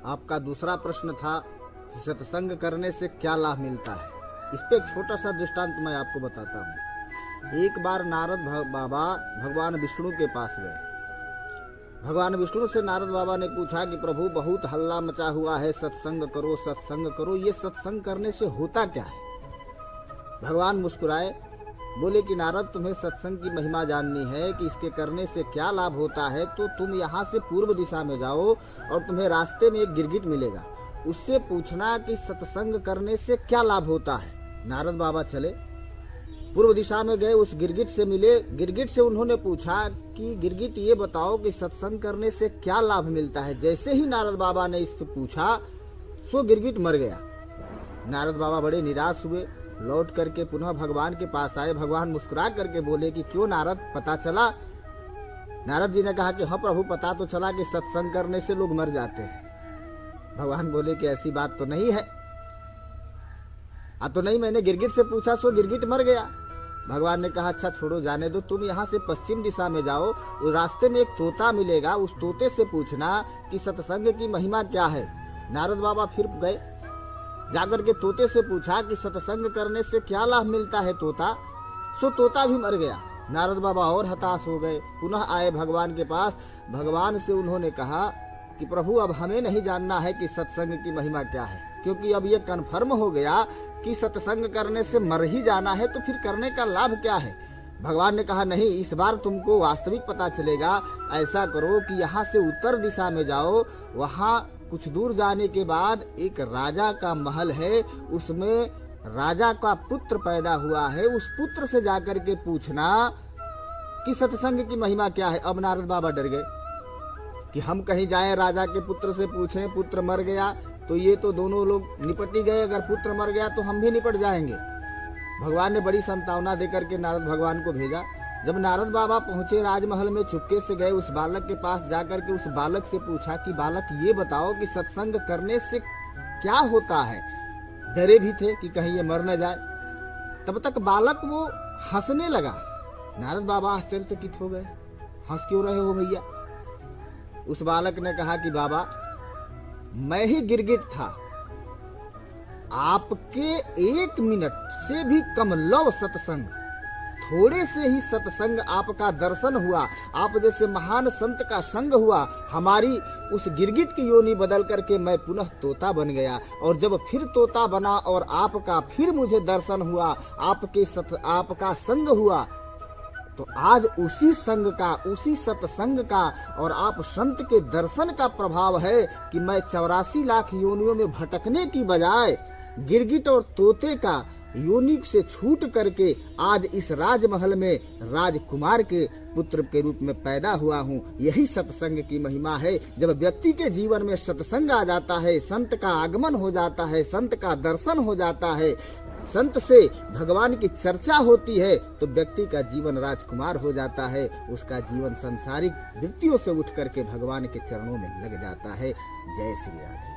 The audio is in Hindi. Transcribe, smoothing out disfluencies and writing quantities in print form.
आपका दूसरा प्रश्न था कि सत्संग करने से क्या लाभ मिलता है। इस पे एक छोटा सा दृष्टांत मैं आपको बताता हूँ। एक बार नारद बाबा भगवान विष्णु के पास गए। भगवान विष्णु से नारद बाबा ने पूछा कि प्रभु, बहुत हल्ला मचा हुआ है, सत्संग करो सत्संग करो, ये सत्संग करने से होता क्या है। भगवान मुस्कुराए, बोले कि नारद, तुम्हें सत्संग की महिमा जाननी है कि इसके करने से क्या लाभ होता है, तो तुम यहाँ से पूर्व दिशा में जाओ और तुम्हें रास्ते में एक गिरगिट मिलेगा, उससे पूछना कि सत्संग करने से क्या लाभ होता है। नारद बाबा चले, पूर्व दिशा में गए, उस गिरगिट से मिले। गिरगिट से उन्होंने पूछा कि गिरगिट, ये बताओ कि सत्संग करने से क्या लाभ मिलता है। जैसे ही नारद बाबा ने इससे पूछा, सो गिरगिट मर गया। नारद बाबा बड़े निराश हुए, लौट करके पुनः भगवान के पास आए। भगवान मुस्कुरा करके बोले कि क्यों नारद, पता चला। नारद जी ने कहा कि हाँ प्रभु, पता तो चला कि सत्संग करने से लोग मर जाते हैं। भगवान बोले कि ऐसी बात तो नहीं है। तो नहीं, मैंने गिरगिट से पूछा, सो गिरगिट मर गया। भगवान ने कहा अच्छा छोड़ो, जाने दो, तुम यहाँ से पश्चिम दिशा में जाओ, उस रास्ते में एक तोता मिलेगा, उस तोते से पूछना कि सत्संग की महिमा क्या है। नारद बाबा फिर गए, जाकर के तोते से पूछा कि सत्संग करने से क्या लाभ मिलता है तोता। सो तोता भी मर गया। नारद बाबा और हताश हो गए, पुनः आए भगवान के पास। भगवान से उन्होंने कहा कि प्रभु, अब हमें नहीं जानना है कि सत्संग की महिमा क्या है, क्योंकि अब ये कन्फर्म हो गया कि सत्संग करने से मर ही जाना है, तो फिर करने का लाभ क्या है। भगवान ने कहा नहीं, इस बार तुमको वास्तविक पता चलेगा। ऐसा करो कि यहाँ से उत्तर दिशा में जाओ, वहाँ कुछ दूर जाने के बाद एक राजा का महल है, उसमें राजा का पुत्र पैदा हुआ है, उस पुत्र से जाकर के पूछना कि सत्संग की महिमा क्या है। अब नारद बाबा डर गए कि हम कहीं जाएं, राजा के पुत्र से पूछें, पुत्र मर गया तो ये तो दोनों लोग निपट ही गए, अगर पुत्र मर गया तो हम भी निपट जाएंगे। भगवान ने बड़ी संतावना देकर के नारद भगवान को भेजा। जब नारद बाबा पहुंचे राजमहल में, चुपके से गए, उस बालक के पास जाकर के उस बालक से पूछा कि बालक, ये बताओ कि सत्संग करने से क्या होता है। डरे भी थे कि कहीं ये मर न जाए। तब तक बालक वो हंसने लगा। नारद बाबा आश्चर्यचकित हो गए, हंस क्यों रहे हो भैया। उस बालक ने कहा कि बाबा, मैं ही गिरगिट था, आपके 1 मिनट से भी कम लव सत्संग, थोड़े से ही सत्संग आपका दर्शन हुआ, आप जैसे महान संत का संग हुआ, हमारी उस गिरगिट की योनि बदल करके मैं पुनः तोता बन गया। और जब फिर तोता बना और आपका फिर मुझे दर्शन हुआ, आपका संग हुआ, तो आज उसी संग का, उसी सत्संग का और आप संत के दर्शन का प्रभाव है कि मैं 84 लाख योनियों में भटकने की बजाय गिरगिट और तोते का योनि से छूट करके आज इस राजमहल में राजकुमार के पुत्र के रूप में पैदा हुआ हूँ। यही सत्संग की महिमा है। जब व्यक्ति के जीवन में सत्संग आ जाता है, संत का आगमन हो जाता है, संत का दर्शन हो जाता है, संत से भगवान की चर्चा होती है, तो व्यक्ति का जीवन राजकुमार हो जाता है। उसका जीवन संसारिक वृत्तियों से उठ करके भगवान के चरणों में लग जाता है। जय श्री राधे।